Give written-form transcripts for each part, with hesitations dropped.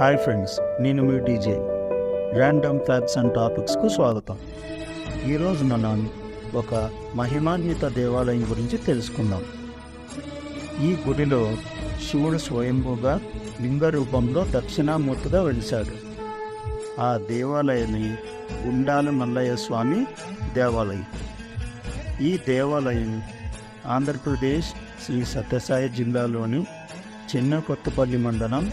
Hi friends, నేను మీ DJ. Random facts and టాపిక్స్కు స్వాగతం. ఈరోజు మనం ఒక మహిమాన్విత దేవాలయం గురించి తెలుసుకుందాం. ఈ గుడిలో శివుడు స్వయంభూగా లింగ రూపంలో దక్షిణామూర్తిగా వెలిశాడు. ఆ దేవాలయాన్ని గుండాల మల్లయ్య స్వామి దేవాలయం. ఈ దేవాలయం ఆంధ్రప్రదేశ్ శ్రీ సత్యసాయి జిల్లాలోని చిన్న కొత్తపల్లి మండలం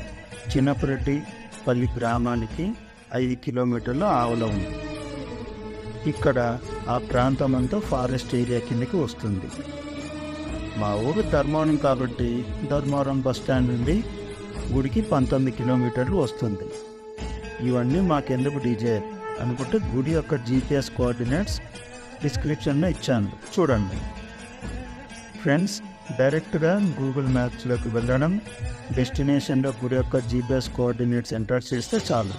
చిన్నపరెడ్డిపల్లి గ్రామానికి 5 కిలోమీటర్ల ఆవల ఉంది. ఇక్కడ ఆ ప్రాంతం అంతా ఫారెస్ట్ ఏరియా కిందకి వస్తుంది. మా ఊరు ధర్మవరం కాబట్టి ధర్మవరం బస్టాండ్ నుండి గుడికి 19 కిలోమీటర్లు వస్తుంది. ఇవన్నీ మాకెందుకు డీజే అనుకుంటే గుడి యొక్క GPS కోఆర్డినేట్స్ డిస్క్రిప్షన్లో ఇచ్చాను, చూడండి. ఫ్రెండ్స్, డైరెక్ట్గా గూగుల్ మ్యాప్స్లోకి వెళ్ళడం, డెస్టినేషన్లో గుడి యొక్క GPS కోఆర్డినేట్స్ ఎంటర్ చేస్తే చాలు.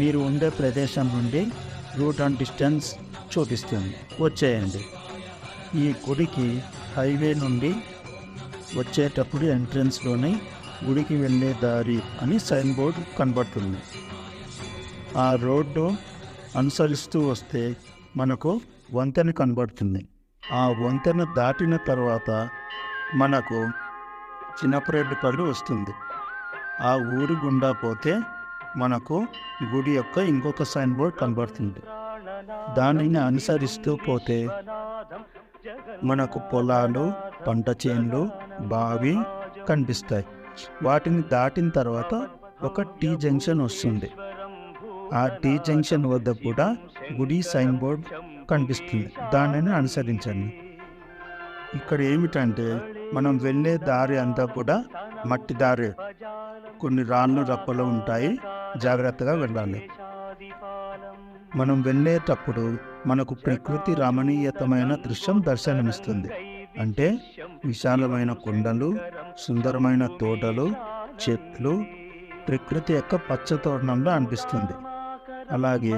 మీరు ఉండే ప్రదేశం నుండి రూట్ అండ్ డిస్టెన్స్ చూపిస్తుంది. వచ్చేయండి. ఈ గుడికి హైవే నుండి వచ్చేటప్పుడు ఎంట్రన్స్లోనే గుడికి వెళ్ళే దారి అని సైన్ బోర్డు కనబడుతుంది. ఆ రోడ్డు అనుసరిస్తూ వస్తే మనకు వంతెన కనబడుతుంది. ఆ వంతెన దాటిన తర్వాత మనకు చిన్నపరెడ్డిపల్లి వస్తుంది. ఆ ఊరి గుండా పోతే మనకు గుడి యొక్క ఇంకొక సైన్ బోర్డ్ కనబడుతుంది. దానిని అనుసరిస్తూ పోతే మనకు పొలాలు, పంట చేనులు, బావి కనిపిస్తాయి. వాటిని దాటిన తర్వాత ఒక టీ జంక్షన్ వస్తుంది. ఆ టీ జంక్షన్ వద్ద కూడా గుడి సైన్ బోర్డ్ కనిపిస్తుంది. దానిని అనుసరించండి. ఇక్కడ ఏమిటంటే మనం వెళ్ళే దారి అంతా కూడా మట్టి దారి, కొన్ని రాళ్ళు రప్పలు ఉంటాయి, జాగ్రత్తగా వెళ్ళాలి. మనం వెళ్ళేటప్పుడు మనకు ప్రకృతి రమణీయతమైన దృశ్యం దర్శనమిస్తుంది. అంటే విశాలమైన కొండలు, సుందరమైన తోటలు, చెట్లు, ప్రకృతి యొక్క పచ్చతోరణంలో అనిపిస్తుంది. అలాగే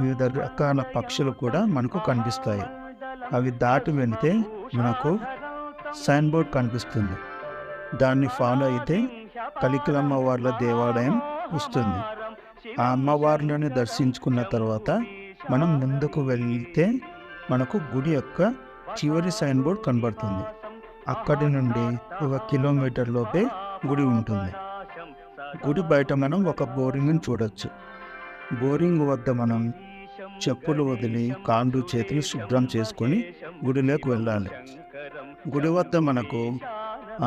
వివిధ రకాల పక్షులు కూడా మనకు కనిపిస్తాయి. అవి దాటి వెళితే మనకు సైన్ బోర్డ్ కనిపిస్తుంది. దాన్ని ఫాలో అయితే కలికిల అమ్మవార్ల దేవాలయం వస్తుంది. ఆ అమ్మవార్లను దర్శించుకున్న తర్వాత మనం ముందుకు వెళ్తే మనకు గుడి యొక్క చివరి సైన్ బోర్డ్ కనబడుతుంది. అక్కడి నుండి 1 కిలోమీటర్ లోపే గుడి ఉంటుంది. గుడి బయట మనం ఒక బోరింగ్ని చూడొచ్చు. బోరింగ్ వద్ద మనం చెప్పులు వదిలి కాళ్ళు చేతులు శుభ్రం చేసుకొని గుడిలోకి వెళ్ళాలి. గుడి వద్ద మనకు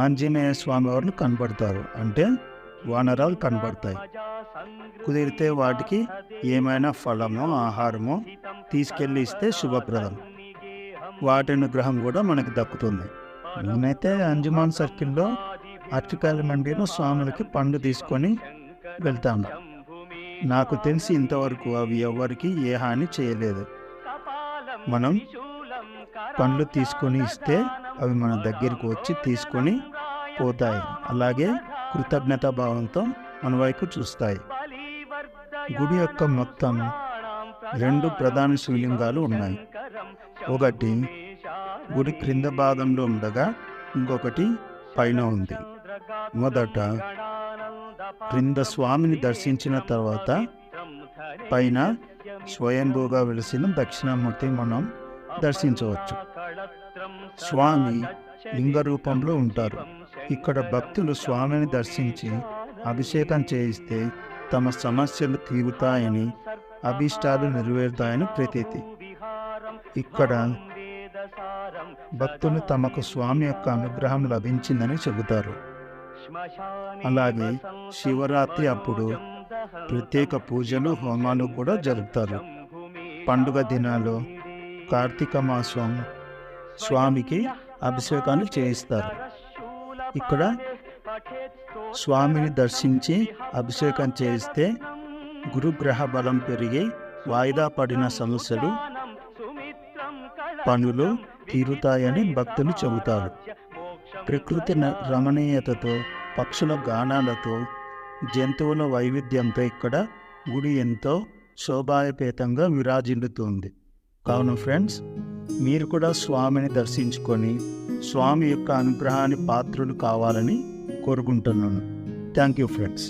ఆంజనేయ స్వామి వారు కనబడతారు, అంటే వానరాలు కనబడతాయి. కుదిరితే వాటికి ఏమైనా ఫలమో ఆహారమో తీసుకెళ్ళి ఇస్తే శుభప్రదం. వాటి అనుగ్రహం కూడా మనకి దక్కుతుంది. నేనైతే అంజుమాన్ సర్కిల్లో అరటికాయల మండీలో స్వాములకి పండు తీసుకొని వెళ్తాను. నాకు తెలిసి ఇంతవరకు అవి ఎవరికి ఏ హాని చేయలేదు. మనం పండ్లు తీసుకొని ఇస్తే అవి మన దగ్గరికి వచ్చి తీసుకొని పోతాయి. అలాగే కృతజ్ఞతా భావంతో మన వైపు చూస్తాయి. గుడి యొక్క మొత్తం 2 ప్రధాన శివలింగాలు ఉన్నాయి. ఒకటి గుడి క్రింద భాగంలో ఉండగా ఇంకొకటి పైన ఉంది. మొదట క్రింద స్వామిని దర్శించిన తర్వాత పైన స్వయంభూగా వెలిసిన దక్షిణామూర్తి మనం దర్శించవచ్చు. స్వామి లింగ రూపంలో ఉంటారు. ఇక్కడ భక్తులు స్వామిని దర్శించి అభిషేకం చేయిస్తే తమ సమస్యలు తీరుతాయని, అభీష్టాలు నెరవేరుతాయని ప్రతీతి. ఇక్కడ భక్తులు తమకు స్వామి యొక్క అనుగ్రహం లభించిందని చెబుతారు. అలాగే శివరాత్రి అప్పుడు ప్రత్యేక పూజలు, హోమాలు కూడా జరుపుతారు. పండుగ దినాలు, కార్తీక మాసం స్వామికి అభిషేకాలు చేయిస్తారు. ఇక్కడ స్వామిని దర్శించి అభిషేకం చేయిస్తే గురుగ్రహ బలం పెరిగి వాయిదా పడిన సమస్యలు, పనులు తీరుతాయని భక్తులు చెబుతారు. ప్రకృతి రమణీయతతో, పక్షుల గానాలతో, జంతువుల వైవిధ్యంతో ఇక్కడ గుడి ఎంతో శోభాయపేతంగా విరాజిల్లుతుంది. కావున ఫ్రెండ్స్, మీరు కూడా స్వామిని దర్శించుకొని స్వామి యొక్క అనుగ్రహాన్ని పాత్రులు కావాలని కోరుకుంటున్నాను. Thank you friends.